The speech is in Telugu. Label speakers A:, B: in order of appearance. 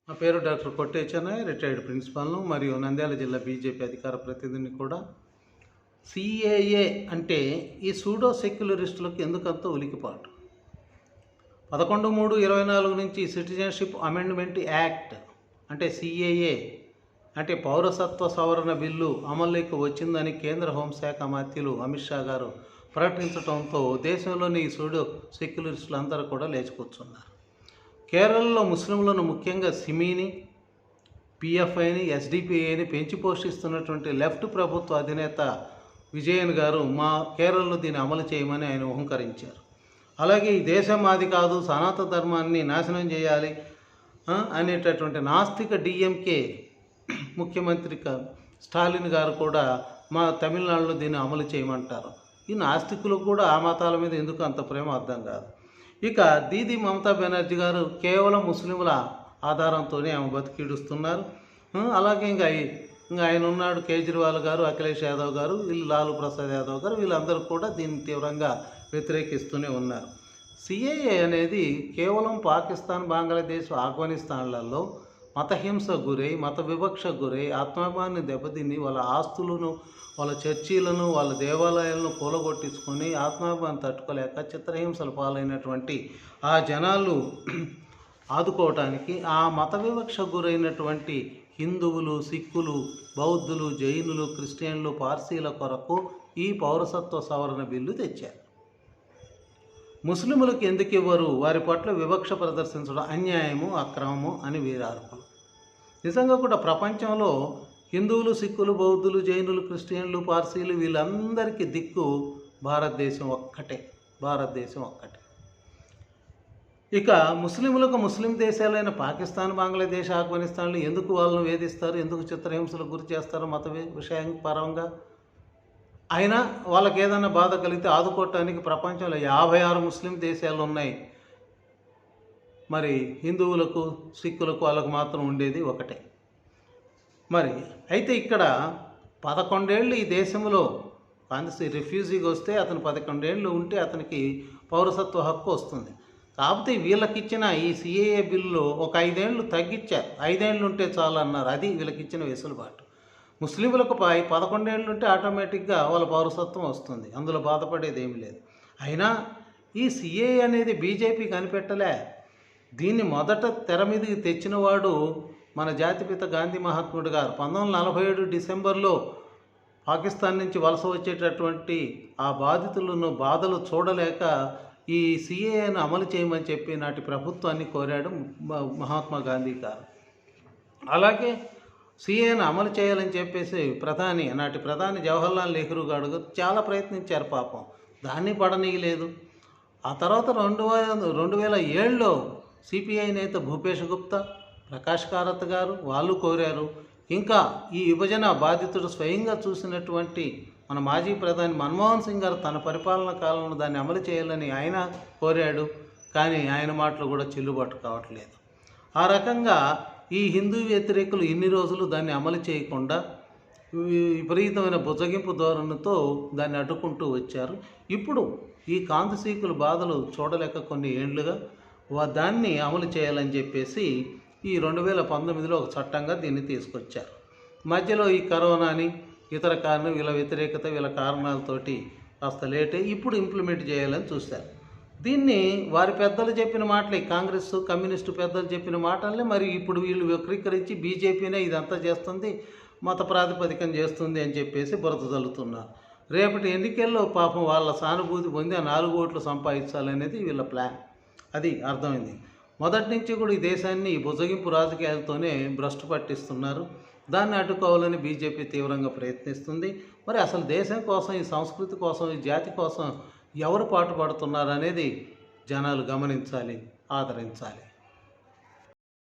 A: నా పేరు డాక్టర్ కొట్టే చెన్నై, రిటైర్డ్ ప్రిన్సిపాల్ను మరియు నంద్యాల జిల్లా బీజేపీ అధికార ప్రతినిధిని కూడా. సిఏఏ అంటే ఈ సూడో సెక్యులరిస్టులకు ఎందుకంత ఉలికిపాటు? 11/3/24 నుంచి సిటిజన్షిప్ అమెండ్మెంట్ యాక్ట్ అంటే సిఏఏ అంటే పౌరసత్వ సవరణ బిల్లు అమల్లోకి వచ్చిందని కేంద్ర హోంశాఖ మంత్రులు అమిత్ షా గారు ప్రకటించడంతో దేశంలోని ఈ సూడో సెక్యులరిస్టులు అందరూ కూడా లేచికూర్చున్నారు. కేరళలో ముస్లింలను ముఖ్యంగా సిమీని, పిఎఫ్ఐని, ఎస్డిపిఐని పెంచి పోషిస్తున్నటువంటి లెఫ్ట్ ప్రభుత్వ అధినేత విజయన్ గారు కేరళలో దీన్ని అమలు చేయమని ఆయన ఓంకరించారు. అలాగే ఈ దేశం మాది కాదు, సనాతన ధర్మాన్ని నాశనం చేయాలి అనేటటువంటి నాస్తిక డిఎంకే ముఖ్యమంత్రి స్టాలిన్ గారు కూడా తమిళనాడులో దీన్ని అమలు చేయమంటారు. ఈ నాస్తికులు కూడా ఆ మతాల మీద ఎందుకు అంత ప్రేమ అర్థం కాదు. ఇక దీదీ మమతా బెనర్జీ గారు కేవలం ముస్లింల ఆధారంతోనే ఆమె బతికిడుస్తున్నారు. అలాగే ఇంకా ఆయన ఉన్నాడు కేజ్రీవాల్ గారు, అఖిలేష్ యాదవ్ గారు, వీళ్ళు లాలూ ప్రసాద్ యాదవ్ గారు, వీళ్ళందరూ కూడా దీన్ని తీవ్రంగా వ్యతిరేకిస్తూనే ఉన్నారు. సిఏఏ అనేది కేవలం పాకిస్తాన్, బంగ్లాదేశ్, ఆఫ్ఘనిస్తాన్లలో మతహింసకు గురై, మత వివక్షకు గురై, ఆత్మాభిమానాన్ని దెబ్బతిని వాళ్ళ ఆస్తులను, వాళ్ళ చర్చీలను, వాళ్ళ దేవాలయాలను కూలగొట్టించుకొని ఆత్మాభిమానం తట్టుకోలేక చిత్రహింసలు పాలైనటువంటి ఆ జనాలు ఆదుకోవటానికి ఆ మత వివక్షకు గురైనటువంటి హిందువులు, సిక్కులు, బౌద్ధులు, జైనులు, క్రిస్టియన్లు, పార్సీల కొరకు ఈ పౌరసత్వ సవరణ బిల్లు తెచ్చారు. ముస్లింలకు ఎందుకు ఇవ్వరు? వారి పట్ల వివక్ష ప్రదర్శించడం అన్యాయము, అక్రమము అని వీరి ఆరోపణ. నిజంగా కూడా ప్రపంచంలో హిందువులు, సిక్కులు, బౌద్ధులు, జైనులు, క్రిస్టియన్లు, పార్సీలు వీళ్ళందరికీ దిక్కు భారతదేశం ఒక్కటే. ఇక ముస్లింలకు ముస్లిం దేశాలైన పాకిస్తాన్, బంగ్లాదేశ్, ఆఫ్ఘనిస్తాన్లు ఎందుకు వాళ్ళను వేధిస్తారు, ఎందుకు చిత్రహింసలకు గురి చేస్తారు మత విషయం పరంగా? అయినా వాళ్ళకి ఏదైనా బాధ కలిగితే ఆదుకోవటానికి ప్రపంచంలో 56 ముస్లిం దేశాలు ఉన్నాయి. మరి హిందువులకు, సిక్కులకు వాళ్ళకు మాత్రం ఉండేది ఒకటే. మరి అయితే ఇక్కడ 11 ఏళ్ళు ఈ దేశంలో రిఫ్యూజీగా వస్తే అతను 11 ఏళ్ళు ఉంటే అతనికి పౌరసత్వ హక్కు వస్తుంది. కాకపోతే వీళ్ళకి ఇచ్చిన ఈ సిఏఏ బిల్లులో ఒక 5 ఏళ్ళు తగ్గించారు. 5 ఏళ్ళు ఉంటే చాలు అన్నారు. అది వీళ్ళకి ఇచ్చిన వెసులుబాటు. ముస్లింలకు 11 ఏళ్ళు ఉంటే ఆటోమేటిక్గా వాళ్ళ పౌరసత్వం వస్తుంది. అందులో బాధపడేది ఏమీ లేదు. అయినా ఈ సిఏఏ అనేది బీజేపీ కనిపెట్టలే. దీన్ని మొదట తెర మీదకి తెచ్చినవాడు మన జాతిపిత గాంధీ మహాత్ముడు గారు. 1947 డిసెంబర్లో పాకిస్తాన్ నుంచి వలస వచ్చేటటువంటి ఆ బాధలు చూడలేక ఈ సిఏఏను అమలు చేయమని చెప్పి నాటి ప్రభుత్వాన్ని కోరాడు మహాత్మా గాంధీ గారు. అలాగే సిఏను అమలు చేయాలని చెప్పేసి నాటి ప్రధాని జవహర్లాల్ నెహ్రూ గారు చాలా ప్రయత్నించారు పాపం. దాన్ని పడనీయలేదు. ఆ తర్వాత 2007లో సిపిఐ నేత భూపేష్ గుప్తా, ప్రకాష్ కారత్ గారు వాళ్ళు కోరారు. ఇంకా ఈ విభజన బాధితుడు స్వయంగా చూసినటువంటి మన మాజీ ప్రధాని మన్మోహన్ సింగ్ గారు తన పరిపాలన కాలంలో దాన్ని అమలు చేయాలని ఆయన కోరాడు. కానీ ఆయన మాటలు కూడా చెల్లుబాటు కావట్లేదు. ఆ రకంగా ఈ హిందూ వ్యతిరేకులు ఇన్ని రోజులు దాన్ని అమలు చేయకుండా విపరీతమైన బుజ్జగింపు ధోరణితో దాన్ని అడ్డుకుంటూ వచ్చారు. ఇప్పుడు ఈ కాంతసీకుల బాధలు చూడలేక కొన్ని ఏళ్లుగా దాన్ని అమలు చేయాలని చెప్పేసి ఈ 2019లో ఒక చట్టంగా దీన్ని తీసుకొచ్చారు. మధ్యలో ఈ కరోనాని, ఇతర వీళ్ళ వ్యతిరేకత, వీళ్ళ కారణాలతోటి కాస్త లేటే ఇప్పుడు ఇంప్లిమెంట్ చేయాలని చూశారు. దీన్ని వారి పెద్దలు చెప్పిన మాటలే, కాంగ్రెస్, కమ్యూనిస్టు పెద్దలు చెప్పిన మాటలనే మరి ఇప్పుడు వీళ్ళు వక్రీకరించి బీజేపీనే ఇదంతా చేస్తుంది, మత ప్రాతిపదికన చేస్తుంది అని చెప్పేసి బురద జల్లుతున్నారు. రేపటి ఎన్నికల్లో పాపం వాళ్ళ సానుభూతి పొంది ఆ 4 ఓట్లు సంపాదించాలనేది వీళ్ళ ప్లాన్. అది అర్థమైంది. మొదటి నుంచి కూడా ఈ దేశాన్ని బుజ్జగింపు రాజకీయాలతోనే భ్రష్టు పట్టిస్తున్నారు. దాన్ని అడ్డుకోవాలని బీజేపీ తీవ్రంగా ప్రయత్నిస్తుంది. మరి అసలు దేశం కోసం, ఈ సంస్కృతి కోసం, ఈ జాతి కోసం ఎవరు పాటుపడుతున్నారు అనేది జనాలు గమనించాలి, ఆదరించాలి.